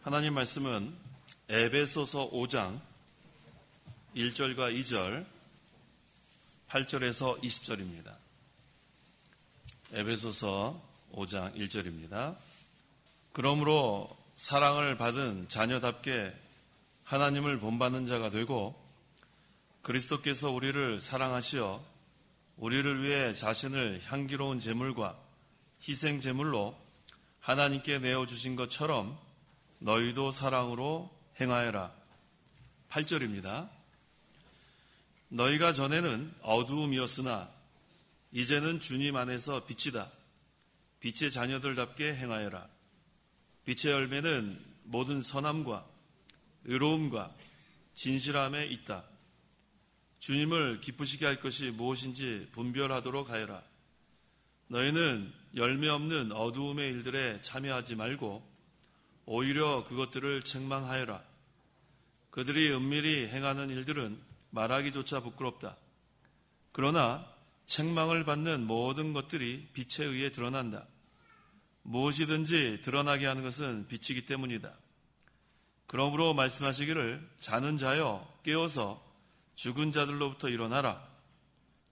하나님 말씀은 에베소서 5장 1절과 2절, 8절에서 20절입니다. 에베소서 5장 1절입니다. 그러므로 사랑을 받은 자녀답게 하나님을 본받는 자가 되고 그리스도께서 우리를 사랑하시어 우리를 위해 자신을 향기로운 제물과 희생 제물로 하나님께 내어주신 것처럼 너희도 사랑으로 행하여라. 8절입니다. 너희가 전에는 어두움이었으나 이제는 주님 안에서 빛이다. 빛의 자녀들답게 행하여라. 빛의 열매는 모든 선함과 의로움과 진실함에 있다. 주님을 기쁘시게 할 것이 무엇인지 분별하도록 하여라. 너희는 열매 없는 어두움의 일들에 참여하지 말고 오히려 그것들을 책망하여라. 그들이 은밀히 행하는 일들은 말하기조차 부끄럽다. 그러나 책망을 받는 모든 것들이 빛에 의해 드러난다. 무엇이든지 드러나게 하는 것은 빛이기 때문이다. 그러므로 말씀하시기를 자는 자여 깨어서 죽은 자들로부터 일어나라.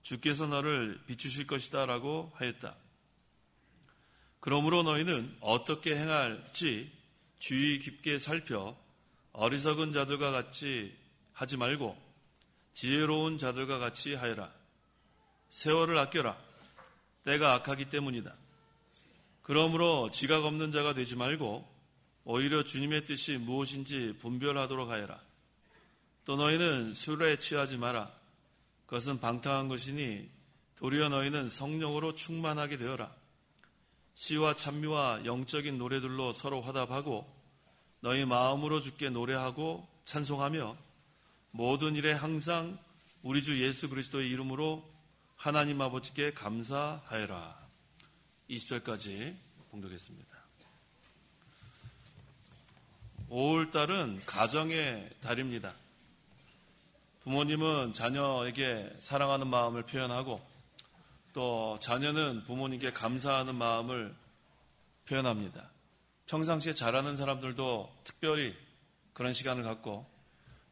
주께서 너를 비추실 것이다 라고 하였다. 그러므로 너희는 어떻게 행할지 주의 깊게 살펴 어리석은 자들과 같이 하지 말고 지혜로운 자들과 같이 하여라. 세월을 아껴라. 때가 악하기 때문이다. 그러므로 지각 없는 자가 되지 말고 오히려 주님의 뜻이 무엇인지 분별하도록 하여라. 또 너희는 술에 취하지 마라. 그것은 방탕한 것이니 도리어 너희는 성령으로 충만하게 되어라. 시와 찬미와 영적인 노래들로 서로 화답하고 너희 마음으로 주께 노래하고 찬송하며 모든 일에 항상 우리 주 예수 그리스도의 이름으로 하나님 아버지께 감사하여라. 20절까지 봉독했습니다. 5월달은 가정의 달입니다. 부모님은 자녀에게 사랑하는 마음을 표현하고 또 자녀는 부모님께 감사하는 마음을 표현합니다. 평상시에 잘하는 사람들도 특별히 그런 시간을 갖고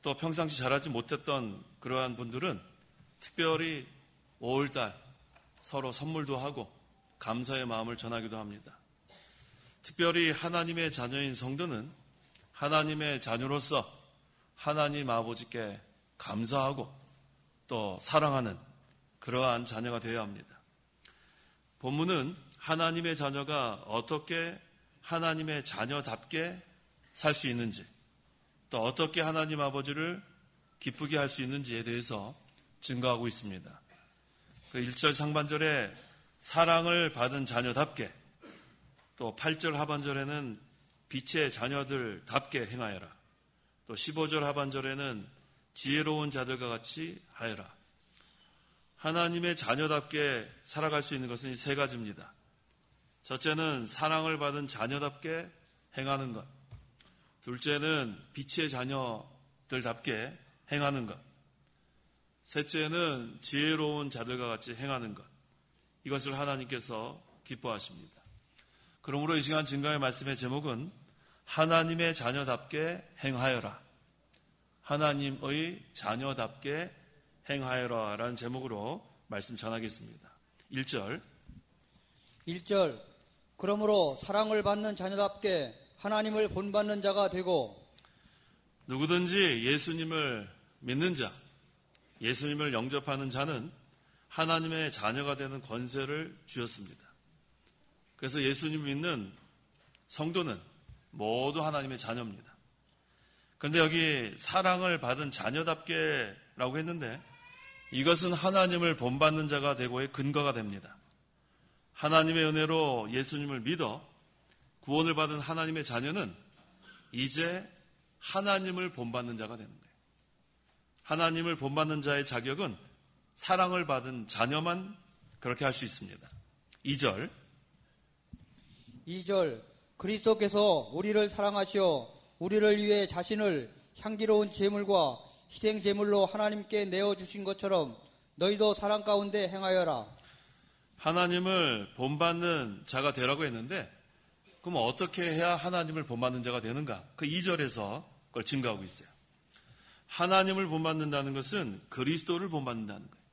또 평상시 잘하지 못했던 그러한 분들은 특별히 5월달 서로 선물도 하고 감사의 마음을 전하기도 합니다. 특별히 하나님의 자녀인 성도는 하나님의 자녀로서 하나님 아버지께 감사하고 또 사랑하는 그러한 자녀가 되어야 합니다. 본문은 하나님의 자녀가 어떻게 하나님의 자녀답게 살 수 있는지 또 어떻게 하나님 아버지를 기쁘게 할 수 있는지에 대해서 증거하고 있습니다. 그 1절 상반절에 사랑을 받은 자녀답게 또 8절 하반절에는 빛의 자녀들답게 행하여라. 또 15절 하반절에는 지혜로운 자들과 같이 하여라. 하나님의 자녀답게 살아갈 수 있는 것은 이 세 가지입니다. 첫째는 사랑을 받은 자녀답게 행하는 것. 둘째는 빛의 자녀들답게 행하는 것. 셋째는 지혜로운 자들과 같이 행하는 것. 이것을 하나님께서 기뻐하십니다. 그러므로 이 시간 증거의 말씀의 제목은 하나님의 자녀답게 행하여라. 하나님의 자녀답게 행하여라 라는 제목으로 말씀 전하겠습니다. 1절 그러므로 사랑을 받는 자녀답게 하나님을 본받는 자가 되고 누구든지 예수님을 믿는 자, 예수님을 영접하는 자는 하나님의 자녀가 되는 권세를 주셨습니다. 그래서 예수님 믿는 성도는 모두 하나님의 자녀입니다. 그런데 여기 사랑을 받은 자녀답게 라고 했는데 이것은 하나님을 본받는 자가 되고의 근거가 됩니다. 하나님의 은혜로 예수님을 믿어 구원을 받은 하나님의 자녀는 이제 하나님을 본받는 자가 되는 거예요. 하나님을 본받는 자의 자격은 사랑을 받은 자녀만 그렇게 할 수 있습니다. 2절 그리스도께서 우리를 사랑하시어 우리를 위해 자신을 향기로운 제물과 희생 제물로 하나님께 내어주신 것처럼 너희도 사랑 가운데 행하여라. 하나님을 본받는 자가 되라고 했는데 그럼 어떻게 해야 하나님을 본받는 자가 되는가? 그 2절에서 그걸 증거하고 있어요. 하나님을 본받는다는 것은 그리스도를 본받는다는 거예요.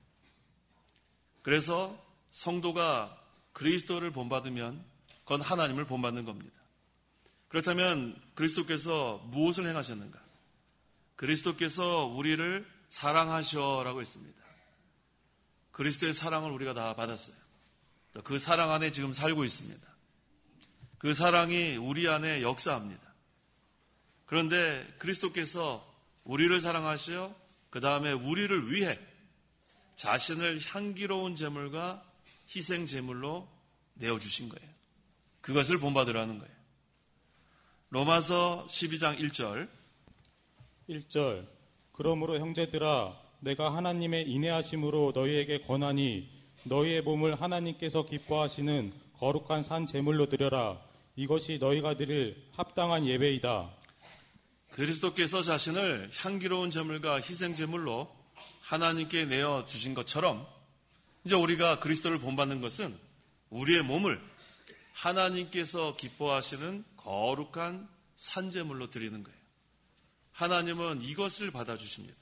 그래서 성도가 그리스도를 본받으면 그건 하나님을 본받는 겁니다. 그렇다면 그리스도께서 무엇을 행하셨는가? 그리스도께서 우리를 사랑하셔라고 했습니다. 그리스도의 사랑을 우리가 다 받았어요. 그 사랑 안에 지금 살고 있습니다. 그 사랑이 우리 안에 역사합니다. 그런데 그리스도께서 우리를 사랑하시어 그 다음에 우리를 위해 자신을 향기로운 제물과 희생 제물로 내어주신 거예요. 그것을 본받으라는 거예요. 로마서 12장 1절 그러므로 형제들아 내가 하나님의 인내하심으로 너희에게 권하니 너희의 몸을 하나님께서 기뻐하시는 거룩한 산 제물로 드려라. 이것이 너희가 드릴 합당한 예배이다. 그리스도께서 자신을 향기로운 제물과 희생 제물로 하나님께 내어주신 것처럼 이제 우리가 그리스도를 본받는 것은 우리의 몸을 하나님께서 기뻐하시는 거룩한 산제물로 드리는 거예요. 하나님은 이것을 받아주십니다.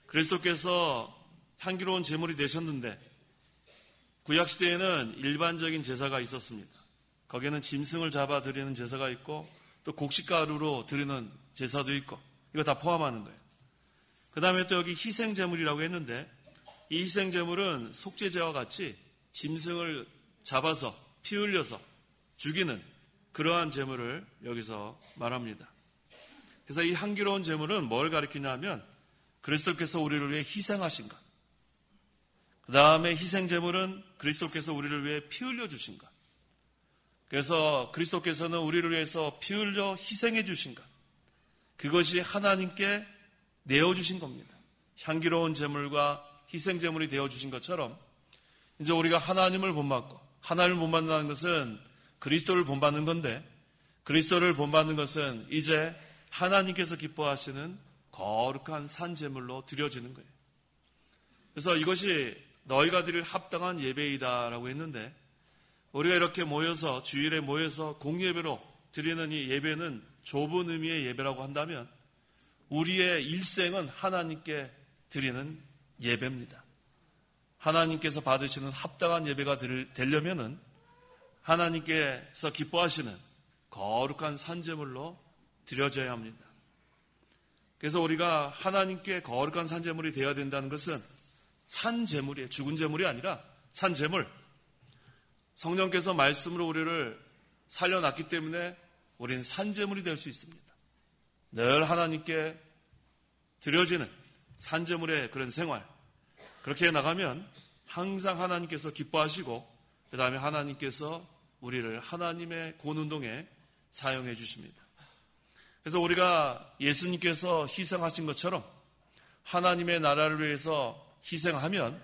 그리스도께서 향기로운 제물이 되셨는데 구약시대에는 일반적인 제사가 있었습니다. 거기에는 짐승을 잡아 드리는 제사가 있고 또 곡식가루로 드리는 제사도 있고 이거 다 포함하는 거예요. 그 다음에 또 여기 희생제물이라고 했는데 이 희생제물은 속죄제와 같이 짐승을 잡아서 피 흘려서 죽이는 그러한 제물을 여기서 말합니다. 그래서 이 향기로운 제물은 뭘 가리키냐면 그리스도께서 우리를 위해 희생하신 것. 그 다음에 희생제물은 그리스도께서 우리를 위해 피 흘려주신 것. 그래서 그리스도께서는 우리를 위해서 피 흘려 희생해 주신 것. 그것이 하나님께 내어주신 겁니다. 향기로운 제물과 희생제물이 되어주신 것처럼 이제 우리가 하나님을 본받고 하나님을 본받는다는 것은 그리스도를 본받는 건데 그리스도를 본받는 것은 이제 하나님께서 기뻐하시는 거룩한 산제물로 드려지는 거예요. 그래서 이것이 너희가 드릴 합당한 예배이다라고 했는데 우리가 이렇게 모여서 주일에 모여서 공예배로 드리는 이 예배는 좁은 의미의 예배라고 한다면 우리의 일생은 하나님께 드리는 예배입니다. 하나님께서 받으시는 합당한 예배가 되려면은 하나님께서 기뻐하시는 거룩한 산제물로 드려져야 합니다. 그래서 우리가 하나님께 거룩한 산제물이 되어야 된다는 것은 산제물이에요. 죽은 제물이 아니라 산제물. 성령께서 말씀으로 우리를 살려놨기 때문에 우리는 산제물이 될 수 있습니다. 늘 하나님께 드려지는 산제물의 그런 생활. 그렇게 나가면 항상 하나님께서 기뻐하시고 그 다음에 하나님께서 우리를 하나님의 본운동에 사용해 주십니다. 그래서 우리가 예수님께서 희생하신 것처럼 하나님의 나라를 위해서 희생하면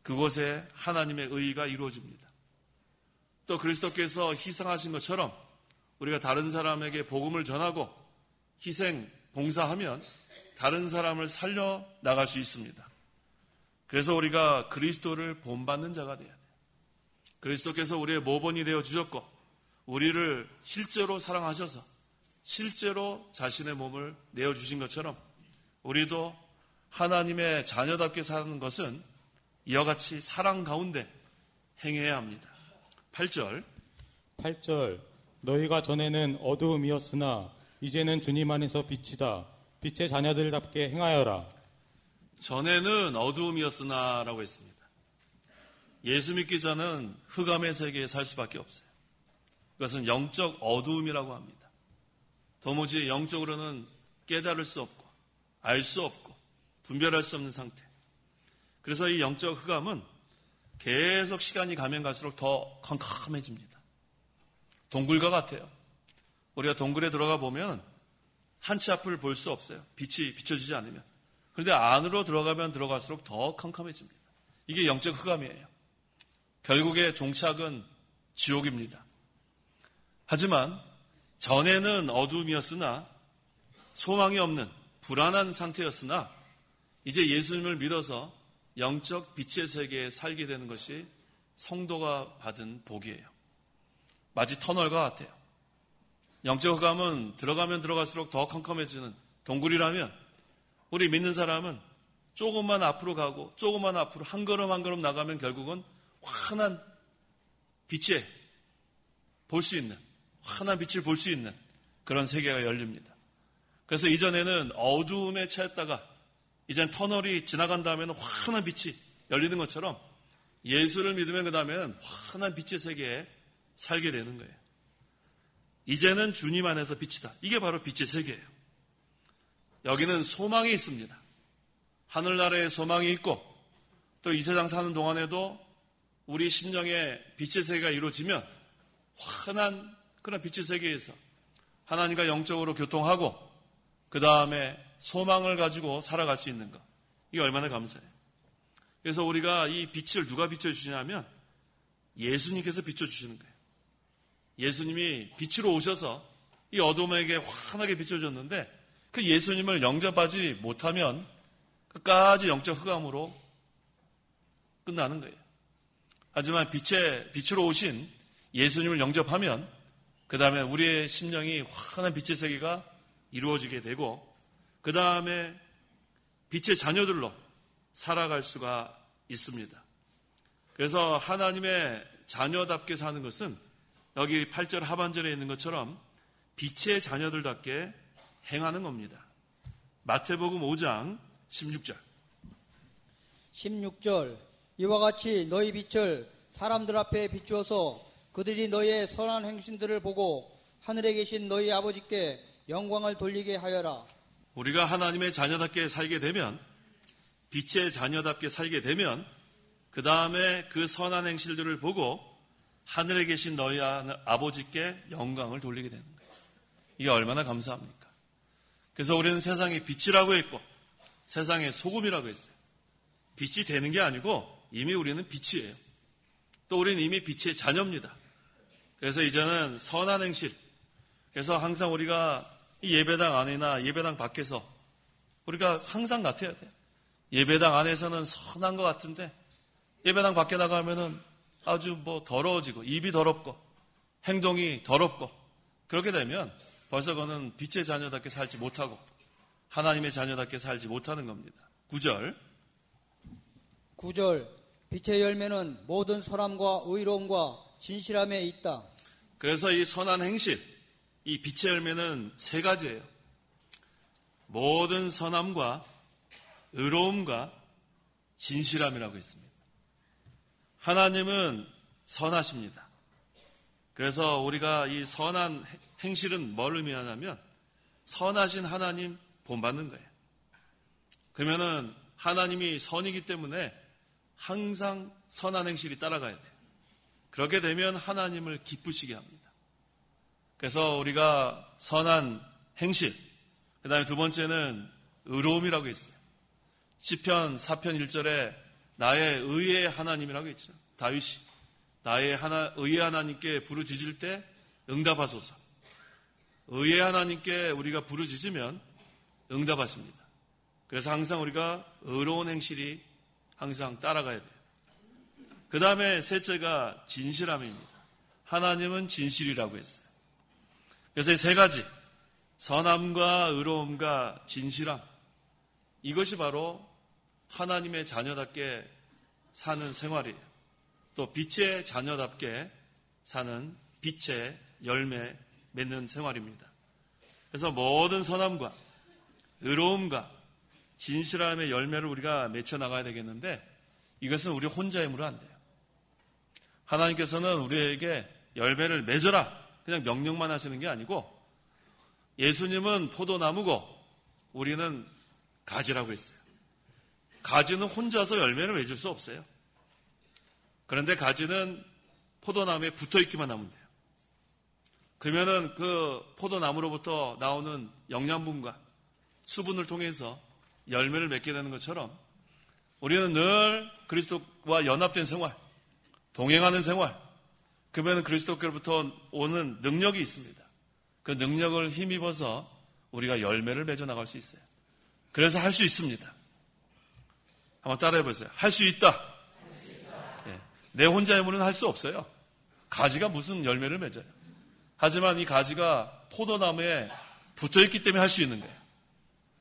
그곳에 하나님의 의의가 이루어집니다. 또 그리스도께서 희생하신 것처럼 우리가 다른 사람에게 복음을 전하고 희생, 봉사하면 다른 사람을 살려 나갈 수 있습니다. 그래서 우리가 그리스도를 본받는 자가 돼야 돼요. 그리스도께서 우리의 모본이 되어 주셨고 우리를 실제로 사랑하셔서 실제로 자신의 몸을 내어주신 것처럼 우리도 하나님의 자녀답게 사는 것은 이와 같이 사랑 가운데 행해야 합니다. 8절 너희가 전에는 어두움이었으나 이제는 주님 안에서 빛이다. 빛의 자녀들답게 행하여라. 전에는 어두움이었으나 라고 했습니다. 예수 믿기 전은 흑암의 세계에 살 수밖에 없어요. 그것은 영적 어두움이라고 합니다. 도무지 영적으로는 깨달을 수 없고 알 수 없고 분별할 수 없는 상태. 그래서 이 영적 흑암은 계속 시간이 가면 갈수록 더 컴컴해집니다. 동굴과 같아요. 우리가 동굴에 들어가 보면 한 치 앞을 볼 수 없어요. 빛이 비춰지지 않으면. 그런데 안으로 들어가면 들어갈수록 더 컴컴해집니다. 이게 영적 흑암이에요. 결국에 종착은 지옥입니다. 하지만 전에는 어두움이었으나 소망이 없는 불안한 상태였으나 이제 예수님을 믿어서 영적 빛의 세계에 살게 되는 것이 성도가 받은 복이에요. 마치 터널과 같아요. 영적 흑암은 들어가면 들어갈수록 더 컴컴해지는 동굴이라면 우리 믿는 사람은 조금만 앞으로 가고 조금만 앞으로 한 걸음 한 걸음 나가면 결국은 환한 빛에 볼 수 있는, 환한 빛을 볼 수 있는 그런 세계가 열립니다. 그래서 이전에는 어두움에 처했다가 이젠 터널이 지나간 다음에는 환한 빛이 열리는 것처럼 예수를 믿으면 그 다음에는 환한 빛의 세계에 살게 되는 거예요. 이제는 주님 안에서 빛이다. 이게 바로 빛의 세계예요. 여기는 소망이 있습니다. 하늘나라에 소망이 있고 또 이 세상 사는 동안에도 우리 심령의 빛의 세계가 이루어지면 환한 그런 빛의 세계에서 하나님과 영적으로 교통하고 그 다음에 소망을 가지고 살아갈 수 있는 것. 이게 얼마나 감사해요. 그래서 우리가 이 빛을 누가 비춰주시냐면 예수님께서 비춰주시는 거예요. 예수님이 빛으로 오셔서 이 어둠에게 환하게 비춰줬는데 그 예수님을 영접하지 못하면 끝까지 영적 흑암으로 끝나는 거예요. 하지만 빛으로 오신 예수님을 영접하면 그 다음에 우리의 심령이 환한 빛의 세계가 이루어지게 되고 그 다음에 빛의 자녀들로 살아갈 수가 있습니다. 그래서 하나님의 자녀답게 사는 것은 여기 8절 하반절에 있는 것처럼 빛의 자녀들답게 행하는 겁니다. 마태복음 5장 16절 16절 이와 같이 너희 빛을 사람들 앞에 비추어서 그들이 너희의 선한 행실들을 보고 하늘에 계신 너희 아버지께 영광을 돌리게 하여라. 우리가 하나님의 자녀답게 살게 되면 빛의 자녀답게 살게 되면 그 다음에 그 선한 행실들을 보고 하늘에 계신 너희 아버지께 영광을 돌리게 되는 거예요. 이게 얼마나 감사합니까? 그래서 우리는 세상의 빛이라고 했고 세상의 소금이라고 했어요. 빛이 되는 게 아니고 이미 우리는 빛이에요. 또 우리는 이미 빛의 자녀입니다. 그래서 이제는 선한 행실. 그래서 항상 우리가 이 예배당 안이나 예배당 밖에서 우리가 항상 같아야 돼요. 예배당 안에서는 선한 것 같은데 예배당 밖에 나가면은 아주 더러워지고 입이 더럽고 행동이 더럽고 그렇게 되면 벌써 그는 빛의 자녀답게 살지 못하고 하나님의 자녀답게 살지 못하는 겁니다. 9절 빛의 열매는 모든 선함과 의로움과 진실함에 있다. 그래서 이 선한 행실, 이 빛의 열매는 세 가지예요. 모든 선함과 의로움과 진실함이라고 했습니다. 하나님은 선하십니다. 그래서 우리가 이 선한 행실은 뭘 의미하냐면 선하신 하나님 본받는 거예요. 그러면은 하나님이 선이기 때문에 항상 선한 행실이 따라가야 돼요. 그렇게 되면 하나님을 기쁘시게 합니다. 그래서 우리가 선한 행실, 그 다음에 두 번째는 의로움이라고 했어요. 시편 4편 1절에 나의 의의 하나님이라고 했죠. 다윗이 나의 의의 하나님께 부르짖을 때 응답하소서. 의의 하나님께 우리가 부르짖으면 응답하십니다. 그래서 항상 우리가 의로운 행실이 항상 따라가야 돼요. 그 다음에 셋째가 진실함입니다. 하나님은 진실이라고 했어요. 그래서 이 세 가지, 선함과 의로움과 진실함, 이것이 바로 하나님의 자녀답게 사는 생활이에요. 또 빛의 자녀답게 사는 빛의 열매 맺는 생활입니다. 그래서 모든 선함과 의로움과 진실함의 열매를 우리가 맺혀 나가야 되겠는데 이것은 우리 혼자의 힘으로 안 돼요. 하나님께서는 우리에게 열매를 맺어라 그냥 명령만 하시는 게 아니고 예수님은 포도나무고 우리는 가지라고 했어요. 가지는 혼자서 열매를 맺을 수 없어요. 그런데 가지는 포도나무에 붙어있기만 하면 돼요. 그러면은 그 포도나무로부터 나오는 영양분과 수분을 통해서 열매를 맺게 되는 것처럼 우리는 늘 그리스도와 연합된 생활, 동행하는 생활, 그러면 그리스도께로부터 오는 능력이 있습니다. 그 능력을 힘입어서 우리가 열매를 맺어 나갈 수 있어요. 그래서 할 수 있습니다. 한번 따라해 보세요. 할 수 있다. 네. 내 혼자의 힘으로는 할 수 없어요. 가지가 무슨 열매를 맺어요. 하지만 이 가지가 포도나무에 붙어있기 때문에 할 수 있는 거예요.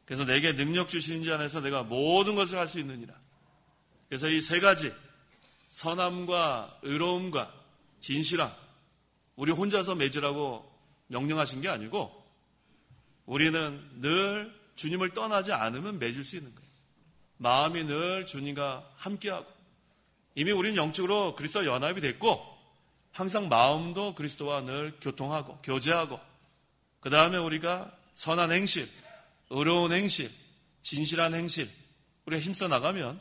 그래서 내게 능력 주시는 자 안에서 내가 모든 것을 할 수 있느니라. 그래서 이 세 가지, 선함과 의로움과 진실함, 우리 혼자서 맺으라고 명령하신 게 아니고 우리는 늘 주님을 떠나지 않으면 맺을 수 있는 거예요. 마음이 늘 주님과 함께하고 이미 우리는 영적으로 그리스도와 연합이 됐고 항상 마음도 그리스도와 늘 교통하고 교제하고 그 다음에 우리가 선한 행실, 의로운 행실, 진실한 행실 우리가 힘써 나가면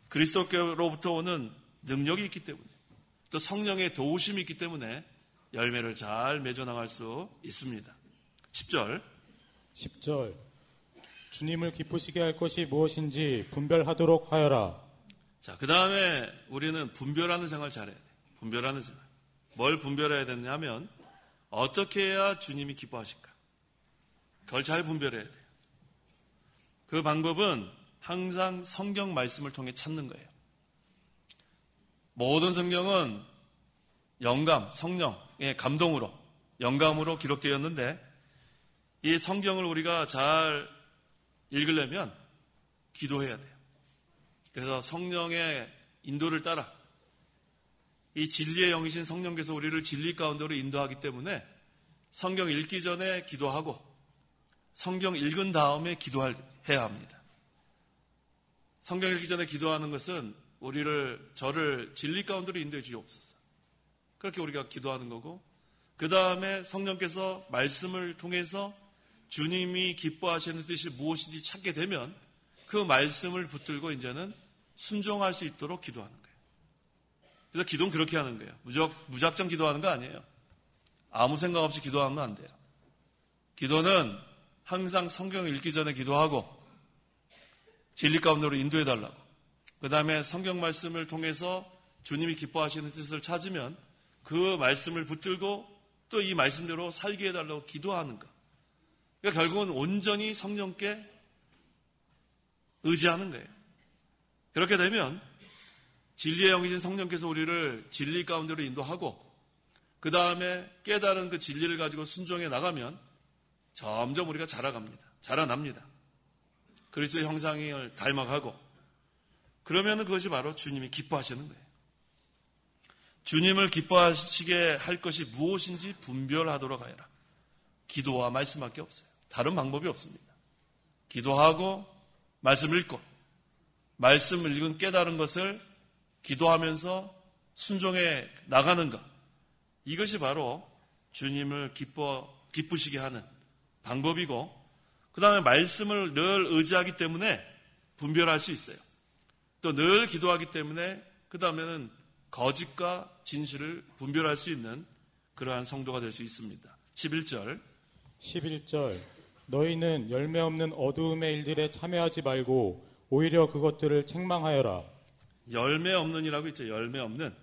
그리스도께로부터 오는 능력이 있기 때문에 또 성령의 도우심이 있기 때문에 열매를 잘 맺어나갈 수 있습니다. 10절 주님을 기쁘시게 할 것이 무엇인지 분별하도록 하여라. 자, 그 다음에 우리는 분별하는 생활을 잘해야 돼요. 분별하는 생활. 뭘 분별해야 되냐면 어떻게 해야 주님이 기뻐하실까? 그걸 잘 분별해야 돼요. 그 방법은 항상 성경 말씀을 통해 찾는 거예요. 모든 성경은 영감, 성령의 감동으로, 영감으로 기록되었는데 이 성경을 우리가 잘 읽으려면 기도해야 돼요. 그래서 성령의 인도를 따라 이 진리의 영이신 성령께서 우리를 진리 가운데로 인도하기 때문에 성경 읽기 전에 기도하고 성경 읽은 다음에 기도해야 합니다. 성경 읽기 전에 기도하는 것은 저를 진리 가운데로 인도해 주옵소서. 그렇게 우리가 기도하는 거고 그 다음에 성령께서 말씀을 통해서 주님이 기뻐하시는 뜻이 무엇인지 찾게 되면 그 말씀을 붙들고 이제는 순종할 수 있도록 기도하는 거예요. 그래서 기도는 그렇게 하는 거예요. 무작정 기도하는 거 아니에요. 아무 생각 없이 기도하면 안 돼요. 기도는 항상 성경을 읽기 전에 기도하고 진리 가운데로 인도해달라고 그 다음에 성경 말씀을 통해서 주님이 기뻐하시는 뜻을 찾으면 그 말씀을 붙들고 또 이 말씀대로 살게 해달라고 기도하는 것. 그러니까 결국은 온전히 성령께 의지하는 거예요. 그렇게 되면 진리의 영이신 성령께서 우리를 진리 가운데로 인도하고 그 다음에 깨달은 그 진리를 가지고 순종해 나가면 점점 우리가 자라납니다. 그리스도의 형상을 닮아가고 그러면 그것이 바로 주님이 기뻐하시는 거예요. 주님을 기뻐하시게 할 것이 무엇인지 분별하도록 하여라. 기도와 말씀밖에 없어요. 다른 방법이 없습니다. 기도하고 말씀 읽고 말씀을 읽은 깨달은 것을 기도하면서 순종해 나가는 것. 이것이 바로 주님을 기쁘시게 하는 방법이고 그 다음에 말씀을 늘 의지하기 때문에 분별할 수 있어요. 또 늘 기도하기 때문에 그 다음에는 거짓과 진실을 분별할 수 있는 그러한 성도가 될 수 있습니다. 11절 너희는 열매 없는 어두움의 일들에 참여하지 말고 오히려 그것들을 책망하여라. 열매 없는이라고 있죠. 열매 없는.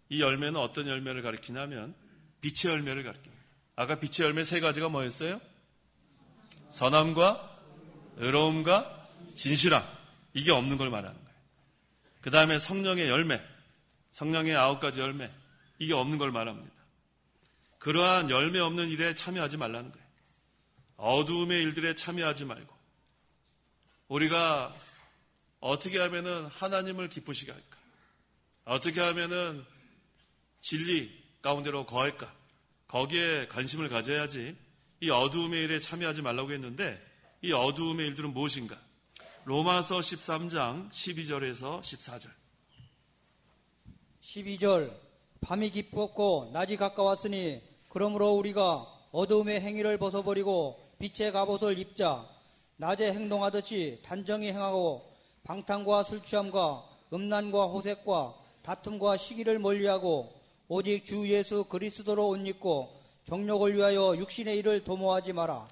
이 열매는 어떤 열매를 가리키냐면 빛의 열매를 가리킵니다. 아까 빛의 열매 세 가지가 뭐였어요? 선함과 의로움과 진실함. 이게 없는 걸 말하는 거예요. 그 다음에 성령의 열매, 성령의 9가지 열매. 이게 없는 걸 말합니다. 그러한 열매 없는 일에 참여하지 말라는 거예요. 어두움의 일들에 참여하지 말고 우리가 어떻게 하면은 하나님을 기쁘시게 할까? 어떻게 하면은 진리 가운데로 거할까? 거기에 관심을 가져야지 이 어두움의 일에 참여하지 말라고 했는데 이 어두움의 일들은 무엇인가? 로마서 13장 12절에서 14절 12절 밤이 깊었고 낮이 가까웠으니 그러므로 우리가 어두움의 행위를 벗어버리고 빛의 갑옷을 입자. 낮에 행동하듯이 단정히 행하고 방탕과 술취함과 음란과 호색과 다툼과 시기를 멀리하고 오직 주 예수 그리스도로 옷 입고 정욕을 위하여 육신의 일을 도모하지 마라.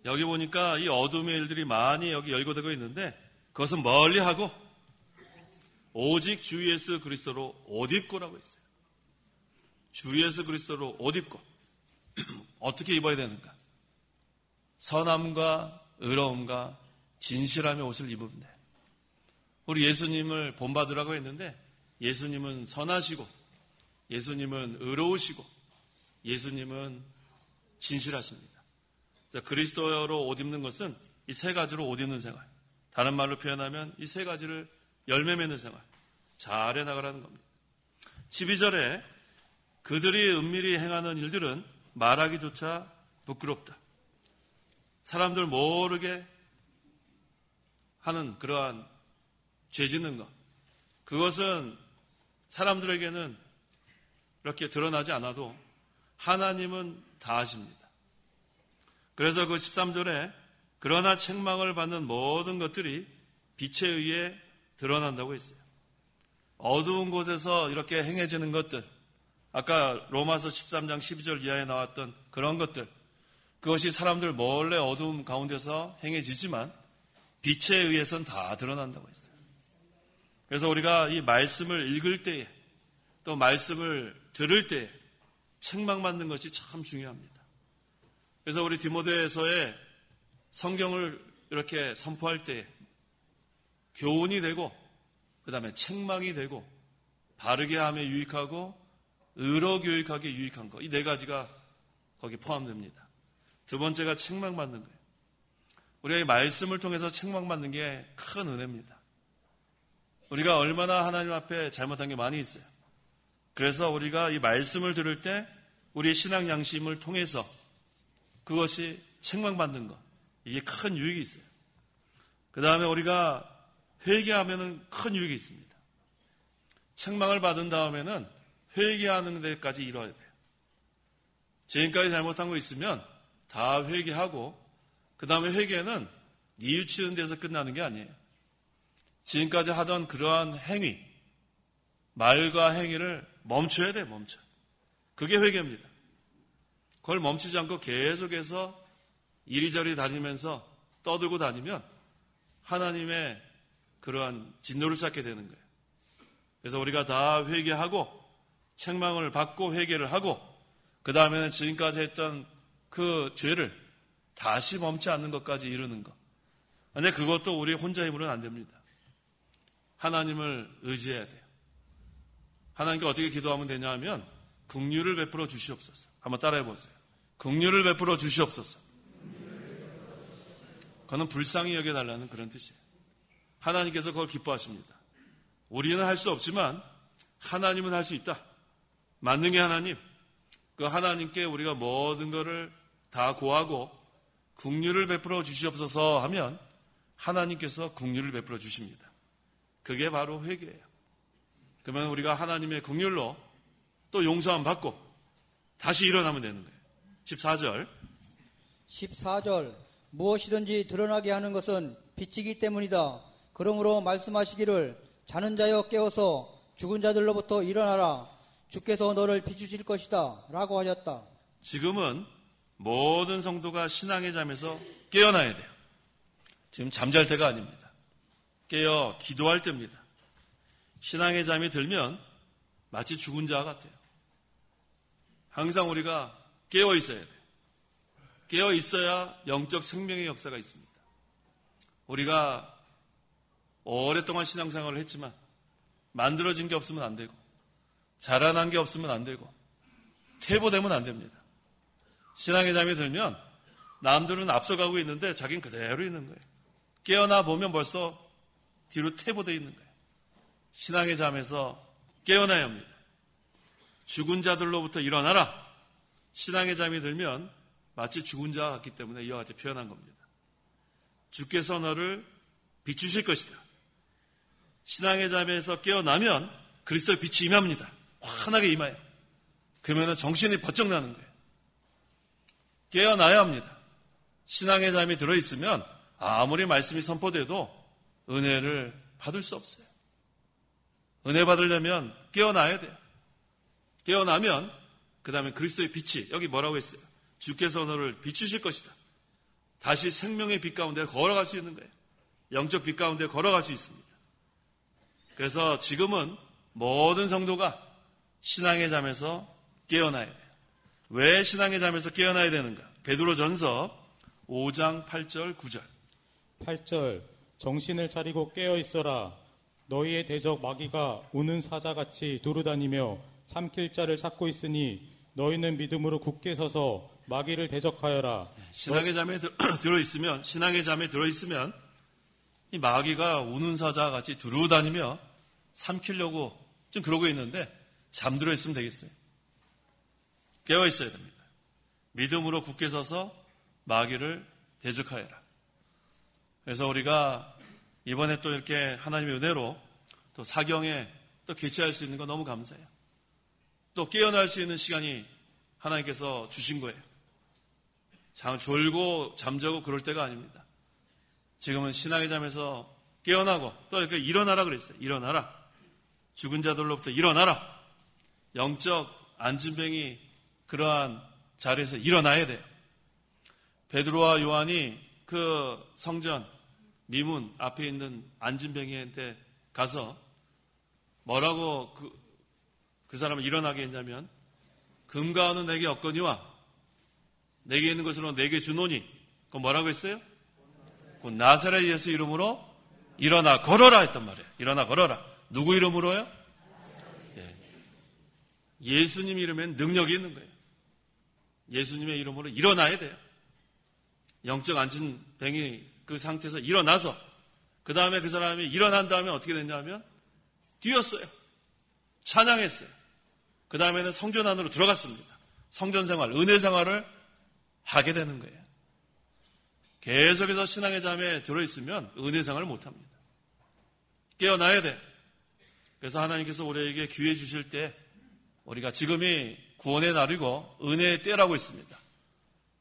여기 보니까 이 어둠의 일들이 많이 여기 열거되고 있는데 그것은 멀리하고 오직 주 예수 그리스도로 옷 입고라고 했어요. 주 예수 그리스도로 옷 입고 어떻게 입어야 되는가? 선함과 의로움과 진실함의 옷을 입으면 돼요. 우리 예수님을 본받으라고 했는데 예수님은 선하시고 예수님은 의로우시고 예수님은 진실하십니다. 그리스도로 옷 입는 것은 이 세 가지로 옷 입는 생활. 다른 말로 표현하면 이 세 가지를 열매 맺는 생활. 잘 해나가라는 겁니다. 12절에 그들이 은밀히 행하는 일들은 말하기조차 부끄럽다. 사람들 모르게 하는 그러한 죄 짓는 것. 그것은 사람들에게는 이렇게 드러나지 않아도 하나님은 다 아십니다. 그래서 그 13절에 그러나 책망을 받는 모든 것들이 빛에 의해 드러난다고 했어요. 어두운 곳에서 이렇게 행해지는 것들, 아까 로마서 13장 12절 이하에 나왔던 그런 것들, 그것이 사람들 몰래 어두움 가운데서 행해지지만 빛에 의해서는 다 드러난다고 했어요. 그래서 우리가 이 말씀을 읽을 때에 또 말씀을 들을 때에 책망받는 것이 참 중요합니다. 그래서 우리 디모데에서의 성경을 이렇게 선포할 때에 교훈이 되고 그 다음에 책망이 되고 바르게 함에 유익하고 의로 교육하게 유익한 것, 이 네 가지가 거기 포함됩니다. 두 번째가 책망받는 거예요. 우리가 이 말씀을 통해서 책망받는 게 큰 은혜입니다. 우리가 얼마나 하나님 앞에 잘못한 게 많이 있어요. 그래서 우리가 이 말씀을 들을 때 우리의 신앙 양심을 통해서 그것이 책망받는 것, 이게 큰 유익이 있어요. 그 다음에 우리가 회개하면 큰 유익이 있습니다. 책망을 받은 다음에는 회개하는 데까지 이뤄야 돼요. 지금까지 잘못한 거 있으면 다 회개하고 그 다음에 회개는 뉘우치는 데서 끝나는 게 아니에요. 지금까지 하던 그러한 행위, 말과 행위를 멈춰야 돼요. 멈춰. 그게 회개입니다. 그걸 멈추지 않고 계속해서 이리저리 다니면서 떠들고 다니면 하나님의 그러한 진노를 쌓게 되는 거예요. 그래서 우리가 다 회개하고 책망을 받고 회개를 하고 그 다음에는 지금까지 했던 그 죄를 다시 멈지 않는 것까지 이루는 것. 근데 그것도 우리 혼자 힘으로는 안 됩니다. 하나님을 의지해야 돼요. 하나님께 어떻게 기도하면 되냐 하면 긍휼을 베풀어 주시옵소서. 한번 따라해 보세요. 긍휼을 베풀어 주시옵소서. 그거는 불쌍히 여겨달라는 그런 뜻이에요. 하나님께서 그걸 기뻐하십니다. 우리는 할 수 없지만 하나님은 할 수 있다. 만능의 하나님, 그 하나님께 우리가 모든 것을 다 고하고 긍휼을 베풀어 주시옵소서 하면 하나님께서 긍휼을 베풀어 주십니다. 그게 바로 회개예요. 그러면 우리가 하나님의 긍휼로 또 용서함 받고 다시 일어나면 되는 거예요. 14절 무엇이든지 드러나게 하는 것은 빛이기 때문이다. 그러므로 말씀하시기를 자는 자여 깨어서 죽은 자들로부터 일어나라. 주께서 너를 비추실 것이다. 라고 하셨다. 지금은 모든 성도가 신앙의 잠에서 깨어나야 돼요. 지금 잠잘 때가 아닙니다. 깨어 기도할 때입니다. 신앙의 잠이 들면 마치 죽은 자 같아요. 항상 우리가 깨어 있어야 돼요. 깨어 있어야 영적 생명의 역사가 있습니다. 우리가 오랫동안 신앙생활을 했지만 만들어진 게 없으면 안 되고 자라난 게 없으면 안 되고 퇴보되면 안 됩니다. 신앙의 잠이 들면 남들은 앞서가고 있는데 자기는 그대로 있는 거예요. 깨어나 보면 벌써 뒤로 퇴보되어 있는 거예요. 신앙의 잠에서 깨어나야 합니다. 죽은 자들로부터 일어나라. 신앙의 잠이 들면 마치 죽은 자 같기 때문에 이와 같이 표현한 겁니다. 주께서 너를 비추실 것이다. 신앙의 잠에서 깨어나면 그리스도의 빛이 임합니다. 환하게 임해요. 그러면 정신이 번쩍 나는 거예요. 깨어나야 합니다. 신앙의 잠이 들어있으면 아무리 말씀이 선포돼도 은혜를 받을 수 없어요. 은혜 받으려면 깨어나야 돼요. 깨어나면 그 다음에 그리스도의 빛이, 여기 뭐라고 했어요? 주께서 너를 비추실 것이다. 다시 생명의 빛 가운데 걸어갈 수 있는 거예요. 영적 빛 가운데 걸어갈 수 있습니다. 그래서 지금은 모든 성도가 신앙의 잠에서 깨어나야 돼요. 왜 신앙의 잠에서 깨어나야 되는가? 베드로전서 5장 8절 9절 8절 정신을 차리고 깨어 있어라. 너희의 대적 마귀가 우는 사자같이 두루다니며 삼킬 자를 찾고 있으니 너희는 믿음으로 굳게 서서 마귀를 대적하여라. 신앙의 잠에 들어있으면 이 마귀가 우는 사자와 같이 두루 다니며 삼키려고 좀 그러고 있는데 잠들어 있으면 되겠어요. 깨어 있어야 됩니다. 믿음으로 굳게 서서 마귀를 대적하여라. 그래서 우리가 이번에 또 이렇게 하나님의 은혜로 또 사경에 또 개최할 수 있는 거 너무 감사해요. 또 깨어날 수 있는 시간이 하나님께서 주신 거예요. 졸고 잠자고 그럴 때가 아닙니다. 지금은 신앙의 잠에서 깨어나고 또 이렇게 일어나라 그랬어요. 일어나라. 죽은 자들로부터 일어나라. 영적 안진뱅이 그러한 자리에서 일어나야 돼요. 베드로와 요한이 그 성전 미문 앞에 있는 안진뱅이한테 가서 뭐라고 그 사람을 일어나게 했냐면 금과 은은 내게 없거니와 내게 있는 것으로 내게 주노니 그건 뭐라고 했어요? 그 나사렛 예수 이름으로 일어나 걸어라 했단 말이에요. 일어나 걸어라. 누구 이름으로요? 예수님 이름엔 능력이 있는 거예요. 예수님의 이름으로 일어나야 돼요. 영적 안진뱅이 그 상태에서 일어나서 그 다음에 그 사람이 일어난 다음에 어떻게 됐냐면 뛰었어요. 찬양했어요. 그 다음에는 성전 안으로 들어갔습니다. 성전 생활, 은혜 생활을 하게 되는 거예요. 계속해서 신앙의 잠에 들어있으면 은혜 생활을 못합니다. 깨어나야 돼. 그래서 하나님께서 우리에게 기회 주실 때 우리가 지금이 구원의 날이고 은혜의 때라고 있습니다.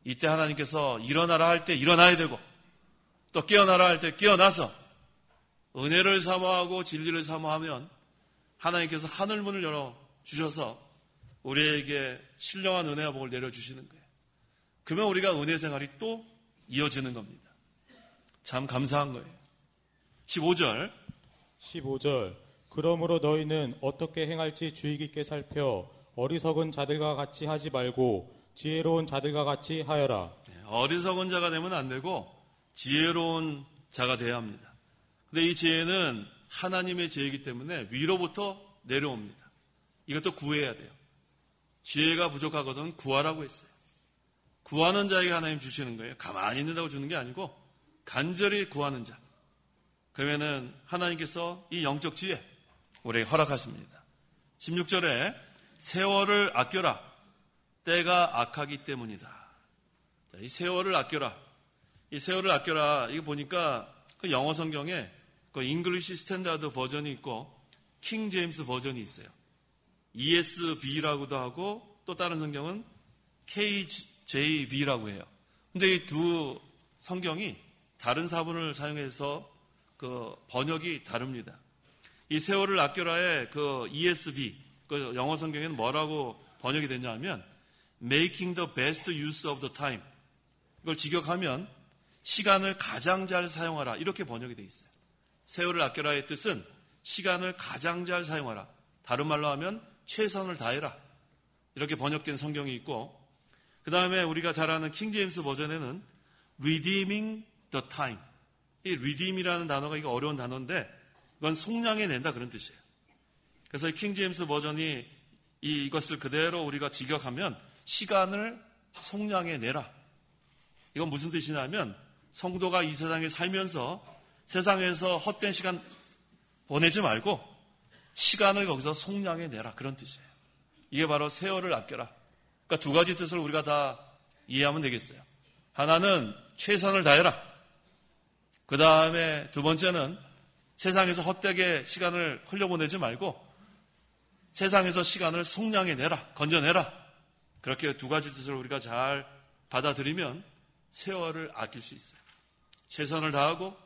이때 하나님께서 일어나라 할 때 일어나야 되고 또 깨어나라 할 때 깨어나서 은혜를 사모하고 진리를 사모하면 하나님께서 하늘문을 열어주셔서 우리에게 신령한 은혜와 복을 내려주시는 거예요. 그러면 우리가 은혜 생활이 또 이어지는 겁니다. 참 감사한 거예요. 15절 그러므로 너희는 어떻게 행할지 주의 깊게 살펴 어리석은 자들과 같이 하지 말고 지혜로운 자들과 같이 하여라. 어리석은 자가 되면 안 되고 지혜로운 자가 돼야 합니다. 근데 이 지혜는 하나님의 지혜이기 때문에 위로부터 내려옵니다. 이것도 구해야 돼요. 지혜가 부족하거든 구하라고 했어요. 구하는 자에게 하나님 주시는 거예요. 가만히 있는다고 주는 게 아니고 간절히 구하는 자. 그러면은 하나님께서 이 영적 지혜 우리에게 허락하십니다. 16절에 세월을 아껴라. 때가 악하기 때문이다. 자, 이 세월을 아껴라. 이 세월을 아껴라. 이거 보니까 그 영어 성경에 그 잉글리시 스탠다드 버전이 있고 킹 제임스 버전이 있어요. ESV라고도 하고 또 다른 성경은 KJV라고 해요. 근데 이 두 성경이 다른 사본을 사용해서 그 번역이 다릅니다. 이 세월을 아껴라의 그 ESV, 그 영어 성경에는 뭐라고 번역이 되냐 하면 Making the best use of the time. 이걸 직역하면 시간을 가장 잘 사용하라. 이렇게 번역이 되어 있어요. 세월을 아껴라의 뜻은 시간을 가장 잘 사용하라. 다른 말로 하면 최선을 다해라. 이렇게 번역된 성경이 있고 그 다음에 우리가 잘 아는 킹제임스 버전에는 redeeming the time. 이 redeem이라는 단어가 이거 어려운 단어인데 이건 속량해낸다 그런 뜻이에요. 그래서 이 킹제임스 버전이 이것을 그대로 우리가 직역하면 시간을 속량해내라. 이건 무슨 뜻이냐면 성도가 이 세상에 살면서 세상에서 헛된 시간 보내지 말고 시간을 거기서 속량해내라 그런 뜻이에요. 이게 바로 세월을 아껴라. 그러니까 두 가지 뜻을 우리가 다 이해하면 되겠어요. 하나는 최선을 다해라. 그 다음에 두 번째는 세상에서 헛되게 시간을 흘려보내지 말고 세상에서 시간을 속량해내라. 건져내라. 그렇게 두 가지 뜻을 우리가 잘 받아들이면 세월을 아낄 수 있어요. 최선을 다하고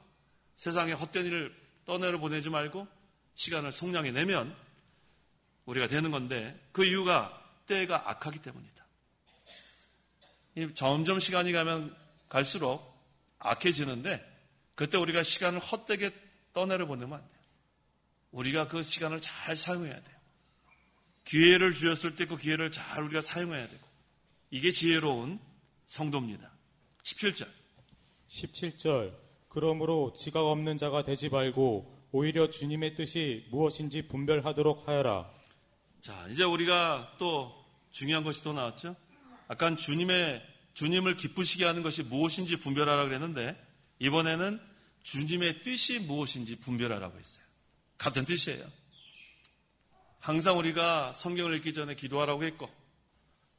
세상에 헛된 일을 떠내려보내지 말고 시간을 속량해내면 우리가 되는 건데 그 이유가 때가 악하기 때문이다. 점점 시간이 가면 갈수록 악해지는데 그때 우리가 시간을 헛되게 떠내려보내면 안 돼요. 우리가 그 시간을 잘 사용해야 돼요. 기회를 주었을 때 그 기회를 잘 우리가 사용해야 되고 이게 지혜로운 성도입니다. 17절 그러므로 지각 없는 자가 되지 말고 오히려 주님의 뜻이 무엇인지 분별하도록 하여라. 자, 이제 우리가 또 중요한 것이 또 나왔죠. 아까 주님을 기쁘시게 하는 것이 무엇인지 분별하라 그랬는데 이번에는 주님의 뜻이 무엇인지 분별하라고 했어요. 같은 뜻이에요. 항상 우리가 성경을 읽기 전에 기도하라고 했고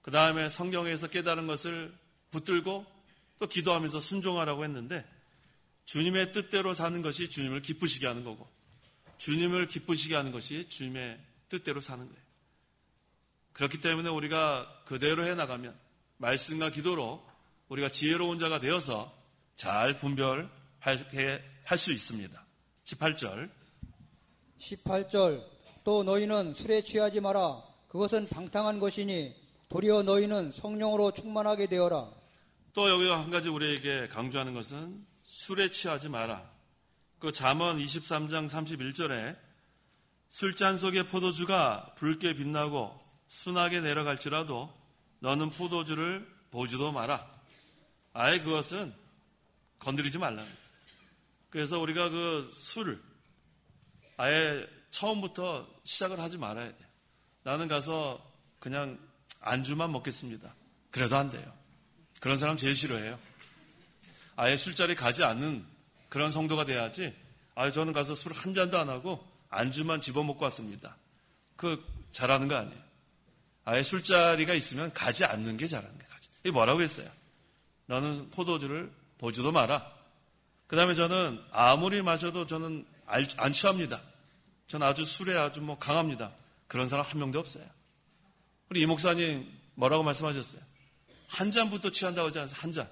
그 다음에 성경에서 깨달은 것을 붙들고 또 기도하면서 순종하라고 했는데 주님의 뜻대로 사는 것이 주님을 기쁘시게 하는 거고 주님을 기쁘시게 하는 것이 주님의 뜻대로 사는 거예요. 그렇기 때문에 우리가 그대로 해나가면 말씀과 기도로 우리가 지혜로운 자가 되어서 잘 분별하게 할 수 있습니다. 18절 또 너희는 술에 취하지 마라. 그것은 방탕한 것이니 도리어 너희는 성령으로 충만하게 되어라. 또 여기가 한 가지 우리에게 강조하는 것은 술에 취하지 마라. 그 잠언 23장 31절에 술잔 속의 포도주가 붉게 빛나고 순하게 내려갈지라도 너는 포도주를 보지도 마라. 아예 그것은 건드리지 말라는 거예요. 그래서 우리가 그 술을 아예 처음부터 시작을 하지 말아야 돼요. 나는 가서 그냥 안주만 먹겠습니다. 그래도 안 돼요. 그런 사람 제일 싫어해요. 아예 술자리 가지 않는 그런 성도가 돼야지. 저는 가서 술 한 잔도 안 하고 안주만 집어먹고 왔습니다. 잘하는 거 아니에요. 아예 술자리가 있으면 가지 않는 게 잘하는 거예요. 이게 뭐라고 했어요? 너는 포도주를 보지도 마라. 그 다음에 저는 아무리 마셔도 저는 안 취합니다. 저는 아주 술에 아주 강합니다. 그런 사람 한 명도 없어요. 우리 이 목사님 뭐라고 말씀하셨어요? 한 잔부터 취한다고 하지 않았어요? 한 잔.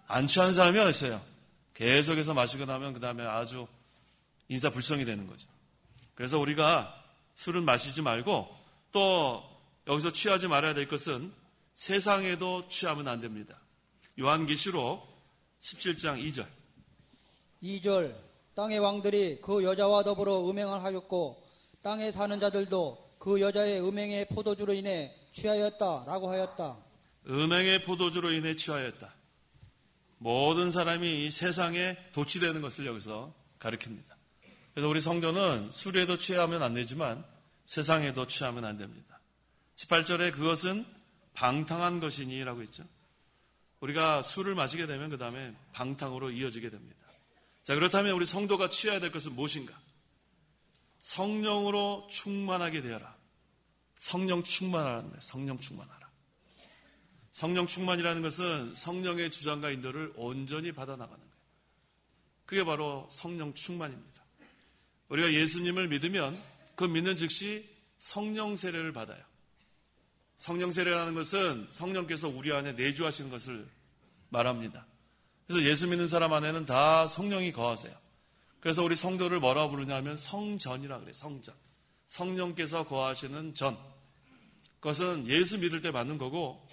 안 취하는 사람이 어딨어요? 계속해서 마시고 나면 그 다음에 아주 인사불성이 되는 거죠. 그래서 우리가 술을 마시지 말고 또 여기서 취하지 말아야 될 것은 세상에도 취하면 안 됩니다. 요한계시록 17장 2절. 2절 땅의 왕들이 그 여자와 더불어 음행을 하였고 땅에 사는 자들도 그 여자의 음행의 포도주로 인해 취하였다라고 하였다. 음행의 포도주로 인해 취하였다. 모든 사람이 이 세상에 도취되는 것을 여기서 가리킵니다. 그래서 우리 성도는 술에도 취하면 안 되지만 세상에도 취하면 안 됩니다. 18절에 그것은 방탕한 것이니라고 했죠. 우리가 술을 마시게 되면 그 다음에 방탕으로 이어지게 됩니다. 자, 그렇다면 우리 성도가 취해야 될 것은 무엇인가? 성령으로 충만하게 되어라. 성령 충만하라는 거예요. 성령 충만하라. 성령 충만이라는 것은 성령의 주장과 인도를 온전히 받아나가는 거예요. 그게 바로 성령 충만입니다. 우리가 예수님을 믿으면 그 믿는 즉시 성령 세례를 받아요. 성령 세례라는 것은 성령께서 우리 안에 내주하시는 것을 말합니다. 그래서 예수 믿는 사람 안에는 다 성령이 거하세요. 그래서 우리 성도를 뭐라고 부르냐면 성전이라고 그래요. 성전. 성령께서 거하시는 전. 그것은 예수 믿을 때 받는 거고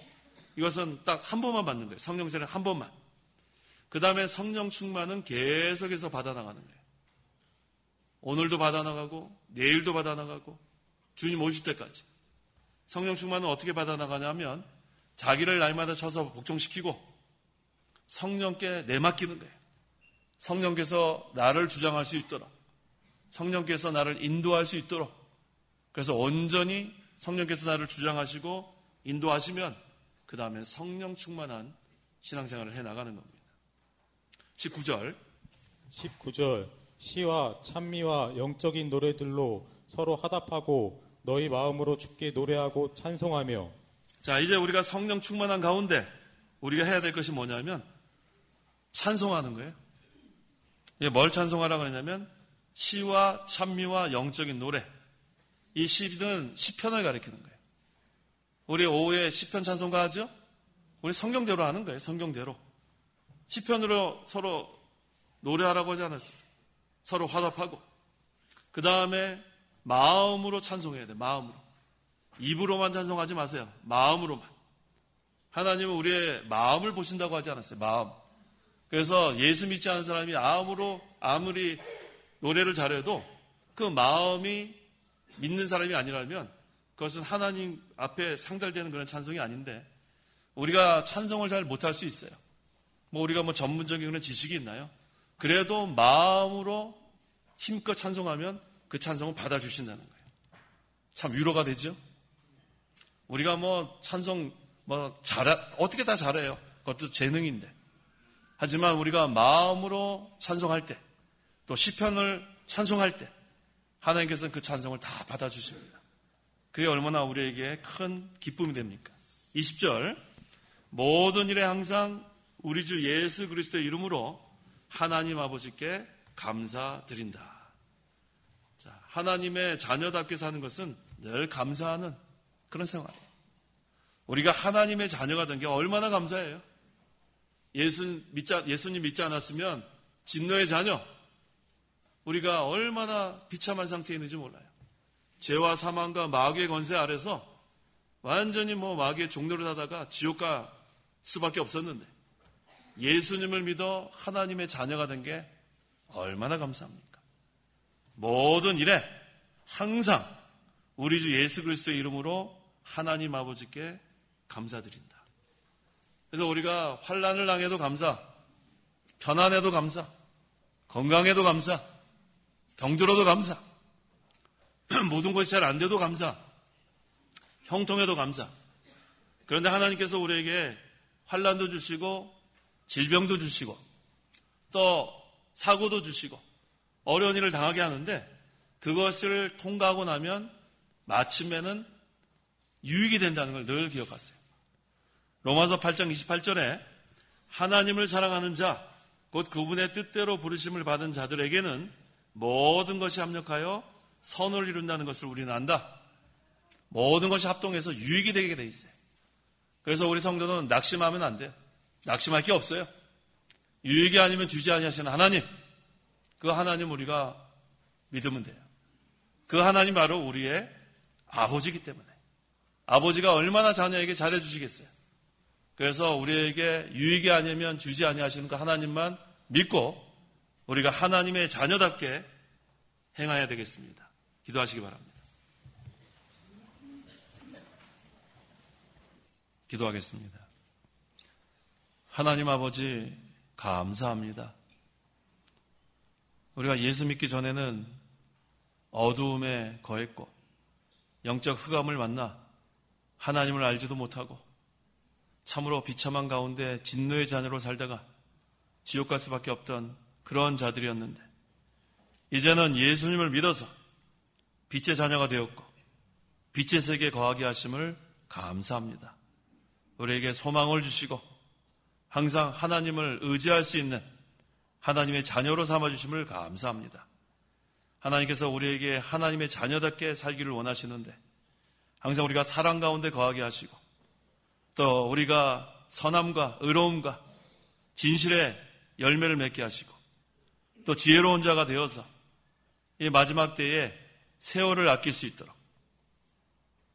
이것은 딱 한 번만 받는 거예요. 성령 세례는 한 번만. 그 다음에 성령 충만은 계속해서 받아나가는 거예요. 오늘도 받아나가고 내일도 받아나가고 주님 오실 때까지. 성령 충만은 어떻게 받아나가냐면 자기를 날마다 쳐서 복종시키고 성령께 내맡기는 거예요. 성령께서 나를 주장할 수 있도록 성령께서 나를 인도할 수 있도록 그래서 온전히 성령께서 나를 주장하시고 인도하시면 그 다음에 성령 충만한 신앙생활을 해나가는 겁니다. 19절 시와 찬미와 영적인 노래들로 서로 화답하고 너희 마음으로 주께 노래하고 찬송하며. 자, 이제 우리가 성령 충만한 가운데 우리가 해야 될 것이 뭐냐면 찬송하는 거예요. 이게 뭘 찬송하라고 하냐면 시와 찬미와 영적인 노래. 이 시는 시편을 가리키는 거예요. 우리 오후에 시편 찬송가 하죠? 우리 성경대로 하는 거예요. 성경대로. 시편으로 서로 노래하라고 하지 않았어요. 서로 화답하고 그 다음에 마음으로 찬송해야 돼요. 마음으로. 입으로만 찬송하지 마세요. 마음으로만. 하나님은 우리의 마음을 보신다고 하지 않았어요. 마음. 그래서 예수 믿지 않은 사람이 아무리 노래를 잘해도 그 마음이 믿는 사람이 아니라면 그것은 하나님 앞에 상달되는 그런 찬송이 아닌데 우리가 찬송을 잘 못할 수 있어요. 우리가 전문적인 그런 지식이 있나요? 그래도 마음으로 힘껏 찬송하면 그 찬송을 받아주신다는 거예요. 참 위로가 되죠. 우리가 찬송 어떻게 다 잘해요. 그것도 재능인데. 하지만 우리가 마음으로 찬송할 때, 또 시편을 찬송할 때 하나님께서는 그 찬송을 다 받아주십니다. 그게 얼마나 우리에게 큰 기쁨이 됩니까? 20절, 모든 일에 항상 우리 주 예수 그리스도의 이름으로 하나님 아버지께 감사드린다. 자, 하나님의 자녀답게 사는 것은 늘 감사하는 그런 생활이에요. 우리가 하나님의 자녀가 된 게 얼마나 감사해요. 예수님 믿지 않았으면 진노의 자녀, 우리가 얼마나 비참한 상태에 있는지 몰라요. 죄와 사망과 마귀의 권세 아래서 완전히 마귀의 종노릇 하다가 지옥 갈 수밖에 없었는데, 예수님을 믿어 하나님의 자녀가 된 게 얼마나 감사합니까? 모든 일에 항상 우리 주 예수 그리스도의 이름으로 하나님 아버지께 감사드린다. 그래서 우리가 환난을 당해도 감사, 편안해도 감사, 건강해도 감사, 병들어도 감사, 모든 것이 잘 안 돼도 감사, 형통해도 감사. 그런데 하나님께서 우리에게 환난도 주시고 질병도 주시고 또 사고도 주시고 어려운 일을 당하게 하는데, 그것을 통과하고 나면 마침에는 유익이 된다는 걸 늘 기억하세요. 로마서 8장 28절에 하나님을 사랑하는 자, 곧 그분의 뜻대로 부르심을 받은 자들에게는 모든 것이 합력하여 선을 이룬다는 것을 우리는 안다. 모든 것이 합동해서 유익이 되게 돼 있어요. 그래서 우리 성도는 낙심하면 안 돼요. 낙심할 게 없어요. 유익이 아니면 주지 아니하시는 하나님, 그 하나님 우리가 믿으면 돼요. 그 하나님 바로 우리의 아버지이기 때문에, 아버지가 얼마나 자녀에게 잘해주시겠어요. 그래서 우리에게 유익이 아니면 주지 아니하시는 그 하나님만 믿고 우리가 하나님의 자녀답게 행해야 되겠습니다. 기도하시기 바랍니다. 기도하겠습니다. 하나님 아버지, 감사합니다. 우리가 예수 믿기 전에는 어두움에 거했고 영적 흑암을 만나 하나님을 알지도 못하고 참으로 비참한 가운데 진노의 자녀로 살다가 지옥 갈 수밖에 없던 그런 자들이었는데, 이제는 예수님을 믿어서 빛의 자녀가 되었고 빛의 세계에 거하게 하심을 감사합니다. 우리에게 소망을 주시고 항상 하나님을 의지할 수 있는 하나님의 자녀로 삼아주심을 감사합니다. 하나님께서 우리에게 하나님의 자녀답게 살기를 원하시는데, 항상 우리가 사랑 가운데 거하게 하시고 또 우리가 선함과 의로움과 진실의 열매를 맺게 하시고 또 지혜로운 자가 되어서 이 마지막 때에 세월을 아낄 수 있도록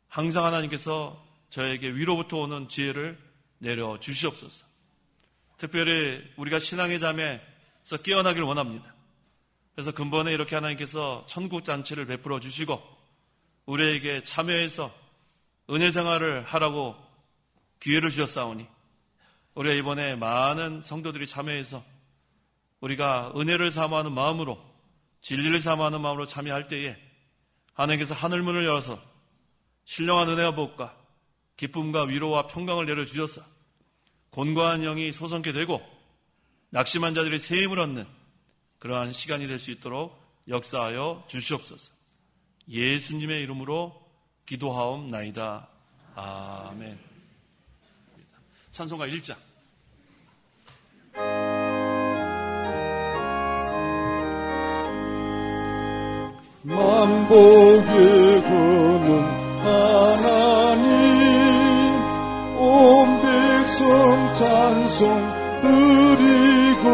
항상 하나님께서 저에게 위로부터 오는 지혜를 내려 주시옵소서. 특별히 우리가 신앙의 잠에서 깨어나길 원합니다. 그래서 근본에 이렇게 하나님께서 천국 잔치를 베풀어 주시고 우리에게 참여해서 은혜 생활을 하라고 기회를 주셨사오니, 우리가 이번에 많은 성도들이 참여해서 우리가 은혜를 사모하는 마음으로, 진리를 사모하는 마음으로 참여할 때에 하나님께서 하늘문을 열어서 신령한 은혜와 복과 기쁨과 위로와 평강을 내려주셔서 곤고한 영이 소성케 되고 낙심한 자들이 새 힘을 얻는 그러한 시간이 될 수 있도록 역사하여 주시옵소서. 예수님의 이름으로 기도하옵나이다. 아멘. 찬송가 1장. 만복의 근원 하나님, 온 백성 찬송 드리고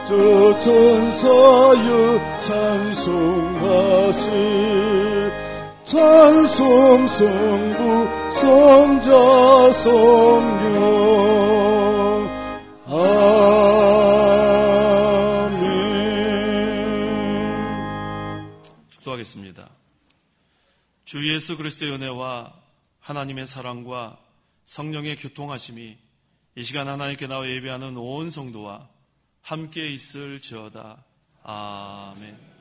저 천사여 찬송하세. 찬송 성부 성자 성령. 아멘. 축도하겠습니다. 주 예수 그리스도의 은혜와 하나님의 사랑과 성령의 교통하심이 이 시간 하나님께 나와 예배하는 온 성도와 함께 있을지어다. 아멘.